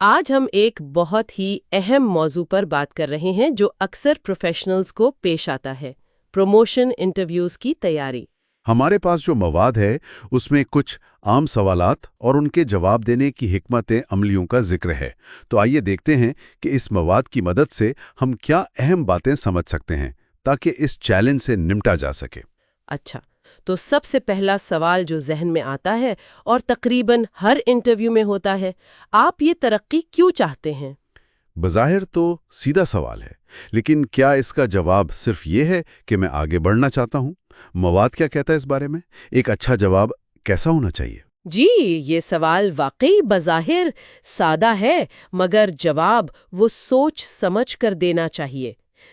آج ہم ایک بہت ہی اہم موضوع پر بات کر رہے ہیں جو اکثر پروفیشنلز کو پیش آتا ہے: پروموشن انٹرویوز کی تیاری۔ ہمارے پاس جو مواد ہے اس میں کچھ عام سوالات اور ان کے جواب دینے کی حکمت عملیوں کا ذکر ہے۔ تو آئیے دیکھتے ہیں کہ اس مواد کی مدد سے ہم کیا اہم باتیں سمجھ سکتے ہیں تاکہ اس چیلنج سے نمٹا جا سکے۔ اچھا، تو سب سے پہلا سوال جو ذہن میں آتا ہے اور تقریباً ہر انٹرویو میں ہوتا ہے، آپ یہ ترقی کیوں چاہتے ہیں؟ بظاہر تو سیدھا سوال ہے، لیکن کیا اس کا جواب صرف یہ ہے کہ میں آگے بڑھنا چاہتا ہوں؟ مواد کیا کہتا ہے اس بارے میں؟ ایک اچھا جواب کیسا ہونا چاہیے؟ جی، یہ سوال واقعی بظاہر سادہ ہے، مگر جواب وہ سوچ سمجھ کر دینا چاہیے۔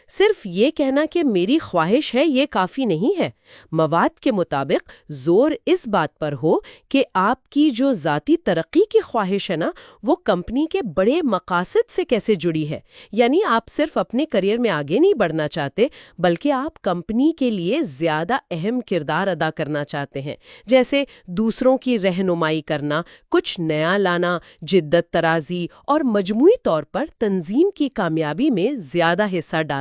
صرف یہ کہنا کہ میری خواہش ہے یہ کافی نہیں ہے۔ مواد کے مطابق زور اس بات پر ہو کہ آپ کی جو ذاتی ترقی کی خواہش ہے نا، وہ کمپنی کے بڑے مقاصد سے کیسے جڑی ہے۔ یعنی آپ صرف اپنے کریئر میں آگے نہیں بڑھنا چاہتے، بلکہ آپ کمپنی کے لیے زیادہ اہم کردار ادا کرنا چاہتے ہیں، جیسے دوسروں کی رہنمائی کرنا، کچھ نیا لانا، جدت ترازی اور مجموعی طور پر تنظیم کی کامیابی میں زیادہ حصہ ڈالنا۔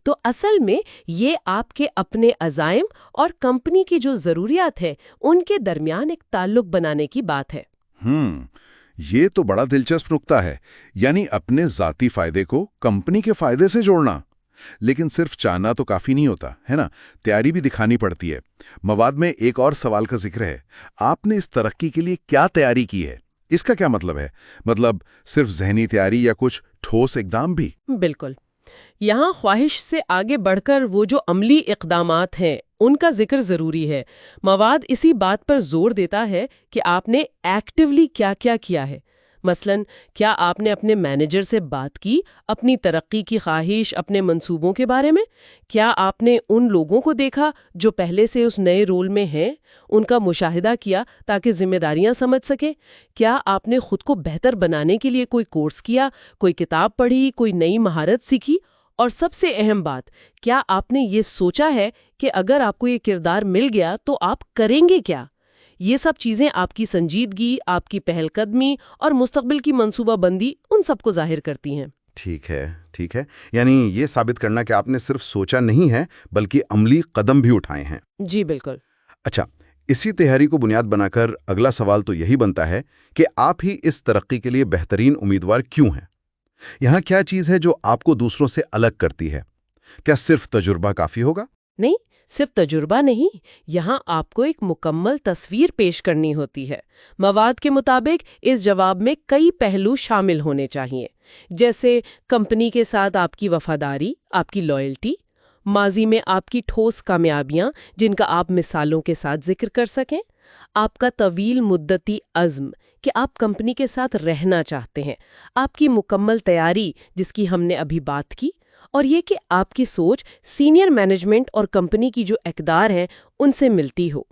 تو اصل میں یہ آپ کے اپنے عزائم اور کمپنی کی جو ضروریات ہیں ان کے درمیان ایک تعلق بنانے کی بات ہے۔ یہ تو بڑا دلچسپ نکتہ ہے، یعنی اپنے ذاتی فائدے کو کمپنی کے فائدے سے جوڑنا۔ لیکن صرف چاہنا تو کافی نہیں ہوتا ہے نا، تیاری بھی دکھانی پڑتی ہے۔ مواد میں ایک اور سوال کا ذکر ہے، آپ نے اس ترقی کے لیے کیا تیاری کی ہے؟ اس کا کیا مطلب ہے؟ مطلب صرف ذہنی تیاری یا کچھ ٹھوس اقدام بھی؟ بالکل، یہاں خواہش سے آگے بڑھ کر وہ جو عملی اقدامات ہیں ان کا ذکر ضروری ہے۔ مواد اسی بات پر زور دیتا ہے کہ آپ نے ایکٹیولی کیا کیا کیا ہے۔ مثلاً کیا آپ نے اپنے مینیجر سے بات کی اپنی ترقی کی خواہش، اپنے منصوبوں کے بارے میں؟ کیا آپ نے ان لوگوں کو دیکھا جو پہلے سے اس نئے رول میں ہیں، ان کا مشاہدہ کیا تاکہ ذمہ داریاں سمجھ سکیں؟ کیا آپ نے خود کو بہتر بنانے کے لیے کوئی کورس کیا، کوئی کتاب پڑھی، کوئی نئی مہارت سیکھی؟ اور سب سے اہم بات، کیا آپ نے یہ سوچا ہے کہ اگر آپ کو یہ کردار مل گیا تو آپ کریں گے کیا؟ یہ سب چیزیں آپ کی سنجیدگی، آپ کی پہل قدمی اور مستقبل کی منصوبہ بندی ان سب کو ظاہر کرتی ہیں۔ ٹھیک ہے، یعنی یہ ثابت کرنا کہ آپ نے صرف سوچا نہیں ہے بلکہ عملی قدم بھی اٹھائے ہیں۔ جی بالکل۔ اچھا، اسی تیاری کو بنیاد بنا کر اگلا سوال تو یہی بنتا ہے کہ آپ ہی اس ترقی کے لیے بہترین امیدوار کیوں ہیں؟ یہاں کیا چیز ہے جو آپ کو دوسروں سے الگ کرتی ہے؟ کیا صرف تجربہ کافی ہوگا؟ نہیں، صرف تجربہ نہیں، یہاں آپ کو ایک مکمل تصویر پیش کرنی ہوتی ہے۔ مواد کے مطابق اس جواب میں کئی پہلو شامل ہونے چاہیے، جیسے کمپنی کے ساتھ آپ کی وفاداری، آپ کی لائلٹی، ماضی میں آپ کی ٹھوس کامیابیاں جن کا آپ مثالوں کے ساتھ ذکر کر سکیں، آپ کا طویل مدتی عزم کہ آپ کمپنی کے ساتھ رہنا چاہتے ہیں، آپ کی مکمل تیاری جس کی ہم نے ابھی بات کی، اور یہ کہ آپ کی سوچ سینئر مینجمنٹ اور کمپنی کی جو اقدار ہیں ان سے ملتی ہو،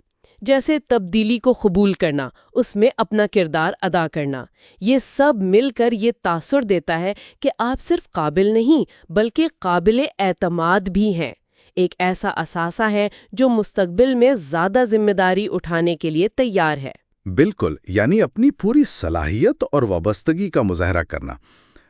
جیسے تبدیلی کو قبول کرنا، اس میں اپنا کردار ادا کرنا۔ یہ سب مل کر یہ تاثر دیتا ہے کہ آپ صرف قابل نہیں بلکہ قابل اعتماد بھی ہیں، ایک ایسا اثاثہ ہے جو مستقبل میں زیادہ ذمہ داری اٹھانے کے لیے تیار ہے۔ بالکل، یعنی اپنی پوری صلاحیت اور وابستگی کا مظاہرہ کرنا۔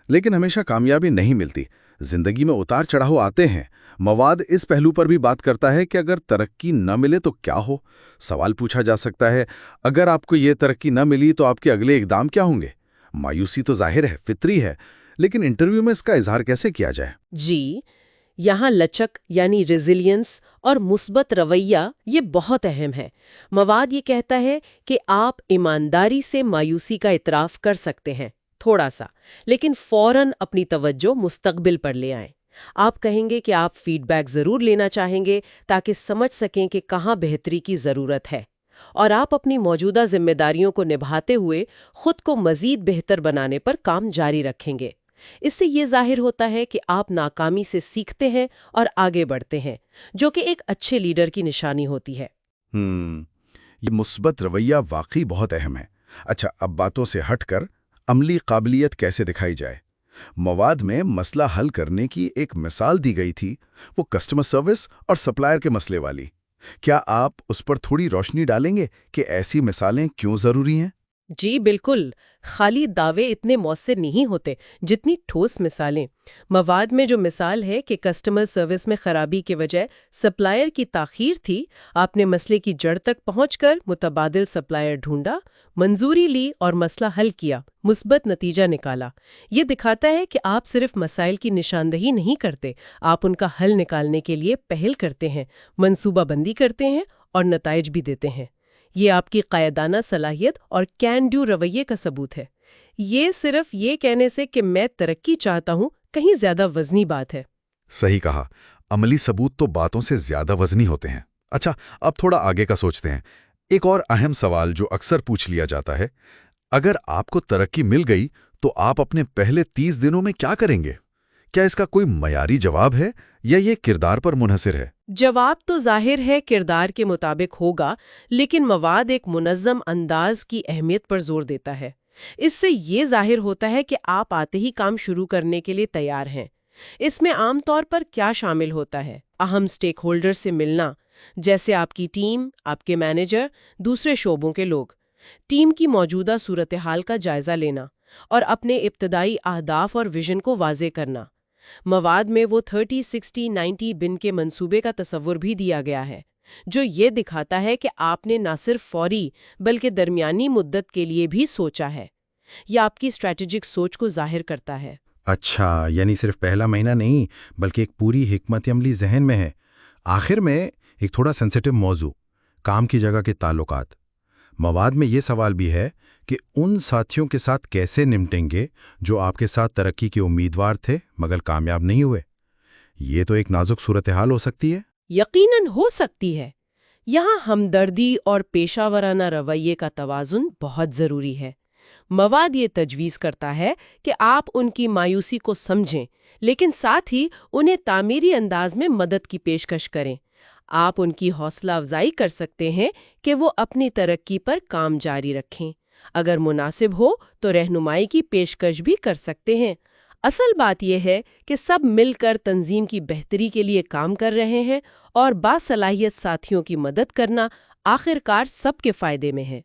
لیکن ہمیشہ کامیابی نہیں ملتی، زندگی میں اتار چڑھاؤ آتے ہیں۔ مواد اس پہلو پر بھی بات کرتا ہے کہ اگر ترقی نہ ملے تو کیا ہو؟ سوال پوچھا جا سکتا ہے، اگر آپ کو یہ ترقی نہ ملی تو آپ کے اگلے اقدام کیا ہوں گے؟ مایوسی تو ظاہر ہے، فطری ہے، لیکن انٹرویو میں اس کا اظہار کیسے کیا جائے؟ جی، یہاں لچک یعنی ریزیلینس اور مثبت رویہ یہ بہت اہم ہے۔ مواد یہ کہتا ہے کہ آپ ایمانداری سے مایوسی کا اعتراف کر سکتے ہیں، تھوڑا سا، لیکن فوراً اپنی توجہ مستقبل پر لے آئیں۔ آپ کہیں گے کہ آپ فیڈ بیک ضرور لینا چاہیں گے تاکہ سمجھ سکیں کہ کہاں بہتری کی ضرورت ہے، اور آپ اپنی موجودہ ذمہ داریوں کو نبھاتے ہوئے خود کو مزید بہتر بنانے پر کام جاری رکھیں گے۔ اس سے یہ ظاہر ہوتا ہے کہ آپ ناکامی سے سیکھتے ہیں اور آگے بڑھتے ہیں، جو کہ ایک اچھے لیڈر کی نشانی ہوتی ہے۔ یہ مثبت رویہ واقعی بہت اہم ہے۔ اچھا، اب باتوں سے ہٹ کر عملی قابلیت کیسے دکھائی جائے؟ مواد میں مسئلہ حل کرنے کی ایک مثال دی گئی تھی، وہ کسٹمر سروس اور سپلائر کے مسئلے والی۔ کیا آپ اس پر تھوڑی روشنی ڈالیں گے کہ ایسی مثالیں کیوں ضروری ہیں؟ جی بالکل، خالی دعوے اتنے مؤثر نہیں ہوتے جتنی ٹھوس مثالیں۔ مواد میں جو مثال ہے کہ کسٹمر سروس میں خرابی کی وجہ سپلائر کی تاخیر تھی، آپ نے مسئلے کی جڑ تک پہنچ کر متبادل سپلائر ڈھونڈا، منظوری لی اور مسئلہ حل کیا، مثبت نتیجہ نکالا۔ یہ دکھاتا ہے کہ آپ صرف مسائل کی نشاندہی نہیں کرتے، آپ ان کا حل نکالنے کے لیے پہل کرتے ہیں، منصوبہ بندی کرتے ہیں اور نتائج بھی دیتے ہیں۔ یہ آپ کی قائدانہ صلاحیت اور کین ڈو رویے کا ثبوت ہے۔ یہ صرف یہ کہنے سے کہ میں ترقی چاہتا ہوں کہیں زیادہ وزنی بات ہے۔ صحیح کہا، عملی ثبوت تو باتوں سے زیادہ وزنی ہوتے ہیں۔ اچھا، اب تھوڑا آگے کا سوچتے ہیں۔ ایک اور اہم سوال جو اکثر پوچھ لیا جاتا ہے، اگر آپ کو ترقی مل گئی تو آپ اپنے پہلے 30 دنوں میں کیا کریں گے؟ کیا اس کا کوئی معیاری جواب ہے یا یہ کردار پر منحصر ہے؟ جواب تو ظاہر ہے کردار کے مطابق ہوگا، لیکن مواد ایک منظم انداز کی اہمیت پر زور دیتا ہے۔ اس سے یہ ظاہر ہوتا ہے کہ آپ آتے ہی کام شروع کرنے کے لیے تیار ہیں۔ اس میں عام طور پر کیا شامل ہوتا ہے؟ اہم سٹیک ہولڈر سے ملنا، جیسے آپ کی ٹیم، آپ کے مینیجر، دوسرے شعبوں کے لوگ۔ ٹیم کی موجودہ صورتحال کا جائزہ لینا اور اپنے ابتدائی اہداف اور ویژن کو واضح کرنا۔ مواد میں وہ 30، 60، 90 بن کے منصوبے کا تصور بھی دیا گیا ہے، جو یہ دکھاتا ہے کہ آپ نے نہ صرف فوری بلکہ درمیانی مدت کے لیے بھی سوچا ہے۔ یہ آپ کی اسٹریٹجک سوچ کو ظاہر کرتا ہے۔ اچھا، یعنی صرف پہلا مہینہ نہیں بلکہ ایک پوری حکمت عملی ذہن میں ہے۔ آخر میں ایک تھوڑا سینسیٹیو موضوع، کام کی جگہ کے تعلقات۔ مواد میں یہ سوال بھی ہے کہ ان ساتھیوں کے ساتھ کیسے نمٹیں گے جو آپ کے ساتھ ترقی کے امیدوار تھے مگر کامیاب نہیں ہوئے۔ یہ تو ایک نازک صورتحال ہو سکتی ہے۔ یقیناً ہو سکتی ہے۔ یہاں ہمدردی اور پیشہ ورانہ رویے کا توازن بہت ضروری ہے۔ مواد یہ تجویز کرتا ہے کہ آپ ان کی مایوسی کو سمجھیں، لیکن ساتھ ہی انہیں تعمیری انداز میں مدد کی پیشکش کریں۔ آپ ان کی حوصلہ افزائی کر سکتے ہیں کہ وہ اپنی ترقی پر کام جاری رکھیں۔ اگر مناسب ہو تو رہنمائی کی پیشکش بھی کر سکتے ہیں۔ اصل بات یہ ہے کہ سب مل کر تنظیم کی بہتری کے لیے کام کر رہے ہیں، اور باصلاحیت ساتھیوں کی مدد کرنا آخر کار سب کے فائدے میں ہے۔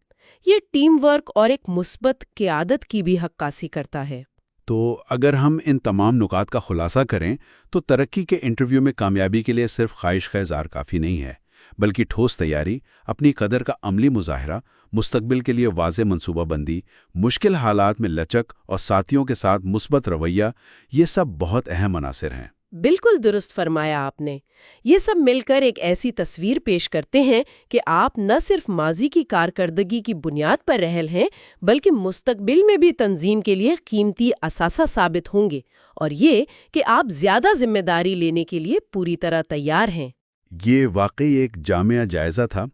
یہ ٹیم ورک اور ایک مثبت قیادت کی بھی عکاسی کرتا ہے۔ تو اگر ہم ان تمام نکات کا خلاصہ کریں تو ترقی کے انٹرویو میں کامیابی کے لیے صرف خواہش کا اظہار کافی نہیں ہے، بلکہ ٹھوس تیاری، اپنی قدر کا عملی مظاہرہ، مستقبل کے لیے واضح منصوبہ بندی، مشکل حالات میں لچک اور ساتھیوں کے ساتھ مثبت رویہ، یہ سب بہت اہم عناصر ہیں۔ بالکل درست فرمایا آپ نے۔ یہ سب مل کر ایک ایسی تصویر پیش کرتے ہیں کہ آپ نہ صرف ماضی کی کارکردگی کی بنیاد پر رہل ہیں، بلکہ مستقبل میں بھی تنظیم کے لیے قیمتی اثاثہ ثابت ہوں گے، اور یہ کہ آپ زیادہ ذمہ داری لینے کے لیے پوری طرح تیار ہیں۔ یہ واقعی ایک جامع جائزہ تھا۔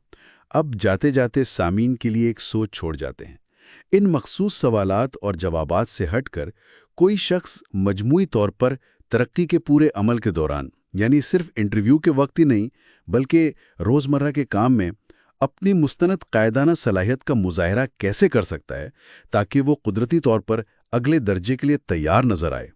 اب جاتے جاتے سامعین کے لیے ایک سوچ چھوڑ جاتے ہیں۔ ان مخصوص سوالات اور جوابات سے ہٹ کر کوئی شخص مجموعی طور پر ترقی کے پورے عمل کے دوران، یعنی صرف انٹرویو کے وقت ہی نہیں بلکہ روزمرہ کے کام میں، اپنی مستند قائدانہ صلاحیت کا مظاہرہ کیسے کر سکتا ہے تاکہ وہ قدرتی طور پر اگلے درجے کے لیے تیار نظر آئے۔